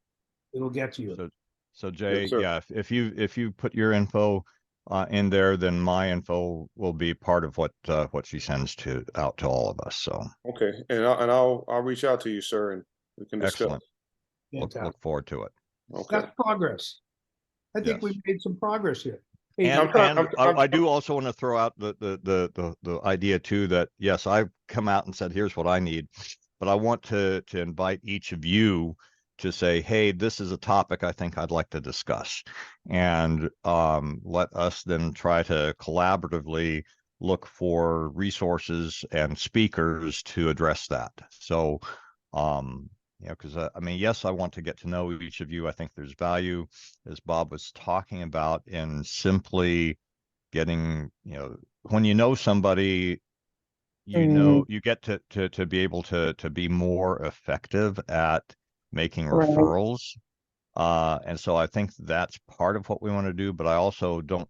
it'll get to you. So Jay, Yes, sir. yeah, if you put your info in there, then my info will be part of what she sends out to all of us. So Okay, and I'll reach out to you, sir, and we can discuss. excellent. Look forward to it. Okay. That's progress. I think Yes. we've made some progress here. Hey, And, I'm- I do also want to throw out the idea too, that yes, I've come out and said, here's what I need, but I want to invite each of you to say, hey, this is a topic I think I'd like to discuss, and let us then try to collaboratively look for resources and speakers to address that. So, because I mean, yes, I want to get to know each of you. I think there's value, as Bob was talking about, in simply getting, when you know somebody, you get to be able to be more effective at making Right. referrals. And so I think that's part of what we want to do, but I also don't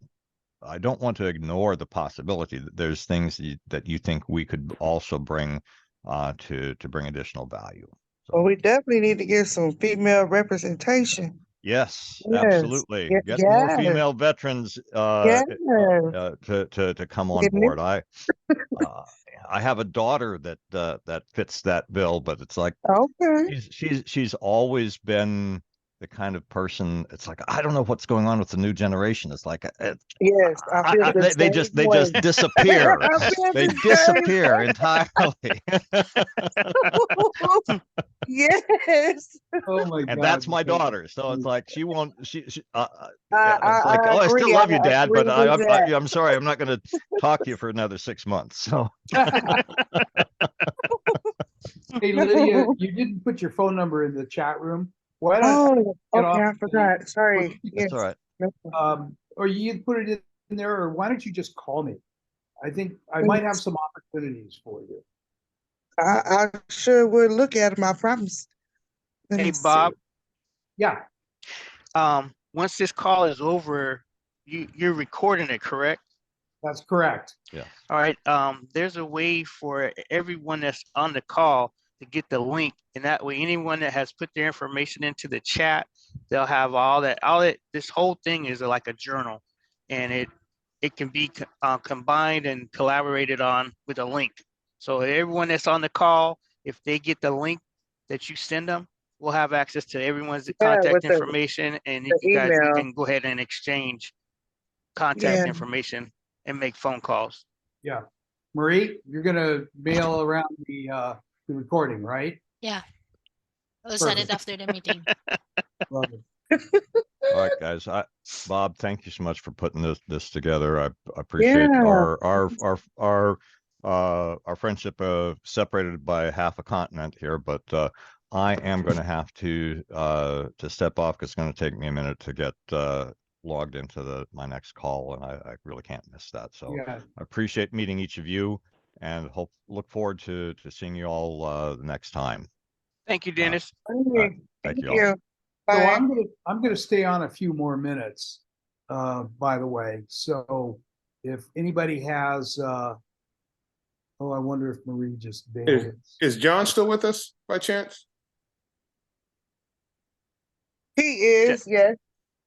want to ignore the possibility that there's things that you think we could also bring to bring additional value. Well, we definitely need to get some female representation. Yes, Yes. absolutely. Ye- Get more yes. female veterans Yes. to come on Isn't it? board. I have a daughter that fits that bill, but it's like Okay. she's always been the kind of person. It's like I don't know what's going on with the new generation. It's like Yes, I feel the they same just way. disappear. I feel They the same disappear way. entirely. Yes. Oh my And God. that's my daughter. So it's like she won't. She I, yeah, it's like, I oh, I agree. still love you, I Dad, agree but with that. I'm sorry, I'm not going to talk to you for another 6 months. So Hey, Lydia, you didn't put your phone number in the chat room. Why don't Oh, get okay, off I forgot. Sorry. that's all Yes. right. or you put it in there, or why don't you just call me? I think I might have some opportunities for you. I sure would look at them, I promise. Let Hey, me see. Bob, Yeah, once this call is over, you're recording it, correct? that's correct. Yeah. All right, there's a way for everyone that's on the call to get the link, and that way anyone that has put their information into the chat, they'll have this whole thing is like a journal, and it can be combined and collaborated on with a link. So everyone that's on the call, if they get the link that you send them, we'll have access to everyone's contact with the information, and the you guys email. can go ahead and exchange contact Yeah. information and make phone calls. Yeah. Marie, you're gonna mail around the recording, right? Yeah. I'll send it Perfect. after the meeting. Love it. All right, guys. Bob, thank you so much for putting this together. I appreciate Yeah. our friendship separated by half a continent here, but I am going to have to step off because it's going to take me a minute to get logged into my next call, and I really can't miss that. So Yeah. I appreciate meeting each of you, and look forward to seeing you all the next time. Thank you, Dennis. Okay. Thank Thank you all. you. So Bye. I'm gonna stay on a few more minutes, by the way. So if anybody has, oh, I wonder if Marie just bailed. Is John still with us by chance? He is, yes.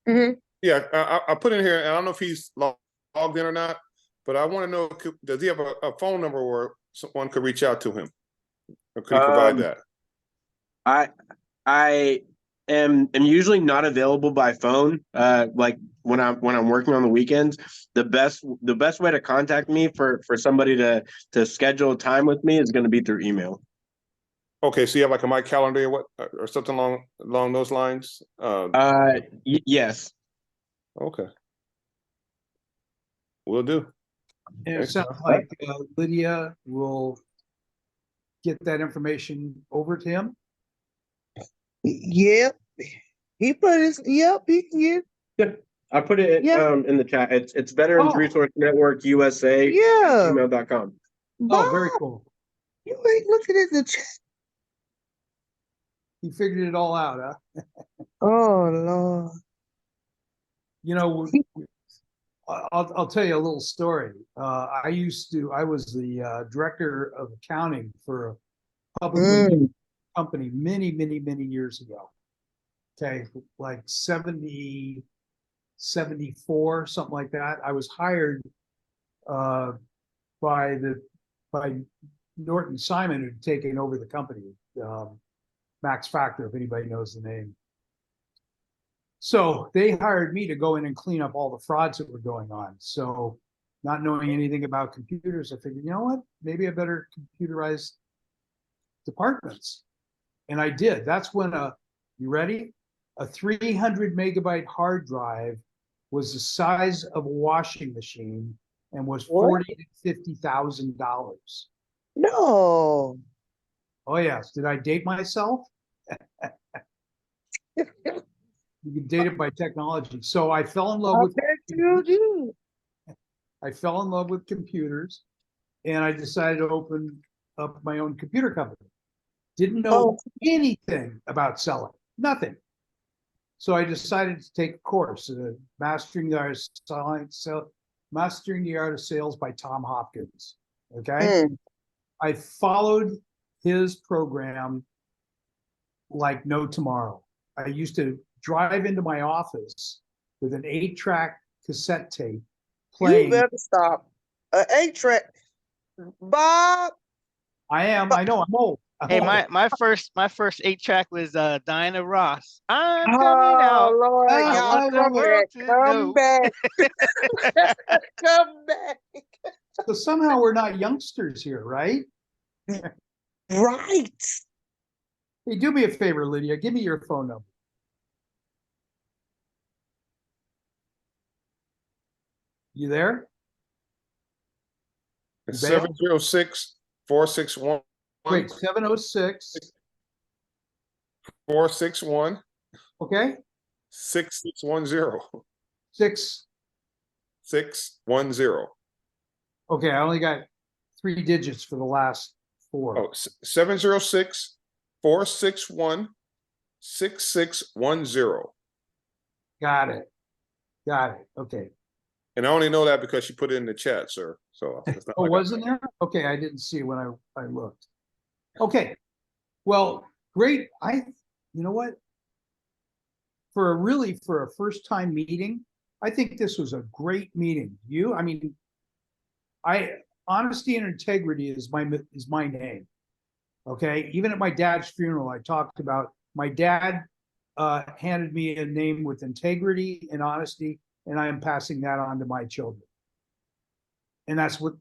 Mhm. Yeah, I put in here, and I don't know if he's logged in or not, but I want to know, does he have a phone number where someone could reach out to him? Or could he provide that? I am usually not available by phone. Like when I'm working on the weekends. The best way to contact me for somebody to schedule time with me is going to be through email. Okay, so you have like a My Calendar or what, or something along those lines? Yes. Okay. Will do. And it Thanks. sounds like Lydia will get that information over to him. Yep. He put his, yep, he can get, I put it in the chat. It's Veterans Resource Network USA. yeah. Gmail.com. Oh, very cool. You ain't looking at the chat. He figured it all out, huh? Oh, Lord. You know, I'll tell you a little story. I was the director of accounting for a public company many, many, many years ago. Okay, like 70, 74, something like that. I was hired by Norton Simon, who'd taken over the company, Max Factor, if anybody knows the name. So they hired me to go in and clean up all the frauds that were going on. So not knowing anything about computers, I figured, you know what, maybe I better computerize departments. And I did. That's when you ready? A 300 megabyte hard drive was the size of a washing machine and was $40,000 to $50,000. No. Oh yes. Did I date myself? You can date it by technology. So I fell in love with I fell in love with computers, and I decided to open up my own computer company. Didn't know anything about selling, nothing. So I decided to take a course, Mastering the Art of Mastering the Art of Sales by Tom Hopkins. Okay. I followed his program like no tomorrow. I used to drive into my office with an 8-track cassette tape playing. You better stop. An 8-track. Bob. I know, I'm old. Hey, my first 8-track was Diana Ross. I'm coming out. Lord, I y'all want the come world back. to Come know. back. Come back. So somehow we're not youngsters here, right? Right. Hey, do me a favor, Lydia. Give me your phone number. You there? It's Bail? 706-461. Wait, 706. 461 Okay. 6610. 6. 610. Okay, I only got 3 digits for the last 4. Oh, 706-461-6610. Got it. Okay. And I only know that because she put it in the chat, sir. So it's not Oh, like wasn't there? Okay, I didn't see when I looked. Okay. Well, great. You know what? For a first time meeting, I think this was a great meeting. Honesty and integrity is my name. Okay. Even at my dad's funeral, I talked about my dad handed me a name with integrity and honesty, and I am passing that on to my children. And that's what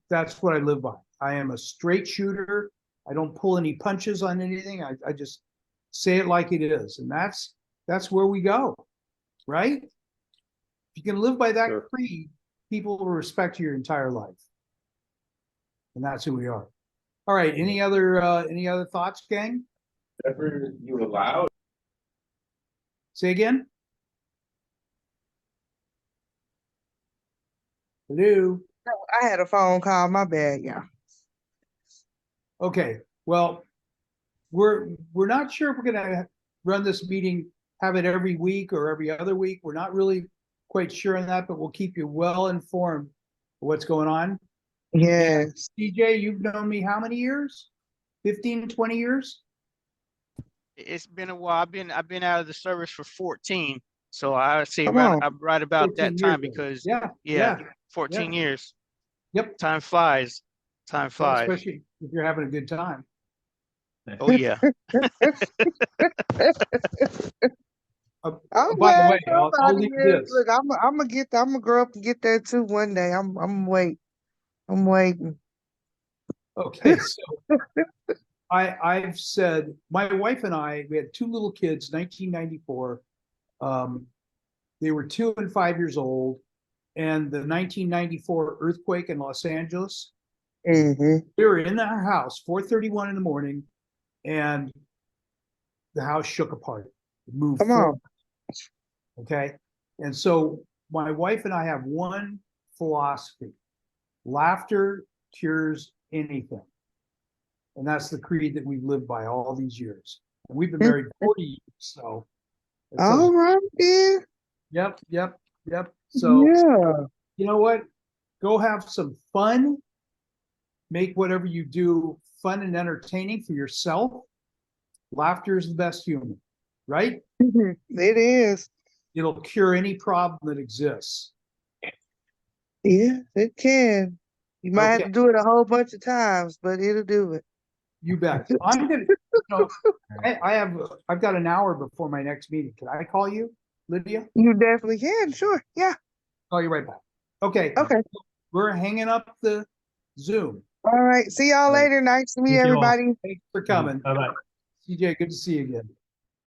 I live by. I am a straight shooter. I don't pull any punches on anything. I just say it like it is. And that's where we go. Right? If you can live by that creed, people will respect you your entire life. And that's who we are. All right. Any other thoughts, gang? Whatever you allow. Say again. Hello. I had a phone call. My bad, yeah. Okay. Well, we're not sure if we're gonna run this meeting, have it every week or every other week. We're not really quite sure on that, but we'll keep you well informed of what's going on. Yes. CJ, you've known me how many years? 15, 20 years? It's been a while. I've been out of the service for 14. So I would say Come on. I'm right about 14 that time years. because Yeah. 14 years. Yep. Time flies. Time flies. Especially if you're having a good time. Oh yeah. I'm By the glad way, I'll somebody leave is. this. Look, I'm gonna grow up and get that too one day. I'm waiting. Okay, so I've said my wife and we had 2 little kids, 1994. They were 2 and 5 years old, and the 1994 earthquake in Los Angeles. Mm-hmm. We were in our house, 4:31 in the morning, and the house shook apart. It moved Come on. Okay. And so my wife and I have one philosophy: laughter cures anything. And that's the creed that we've lived by all these years. And we've been married 40 years. So All right, then. Yep. So Yeah. you know what? Go have some fun. Make whatever you do fun and entertaining for yourself. Laughter is the best humor, right? It is. It'll cure any problem that exists. Yeah, it can. You might have Okay. to do it a whole bunch of times, but it'll do it. You bet. I've got an hour before my next meeting. Can I call you, Lydia? You definitely can. Sure. Yeah. Call you right back. Okay. Okay. We're hanging up the Zoom. All right. See y'all later. Nice to meet Thank you all. everybody. Thanks for coming. Bye-bye. CJ, good to see you again.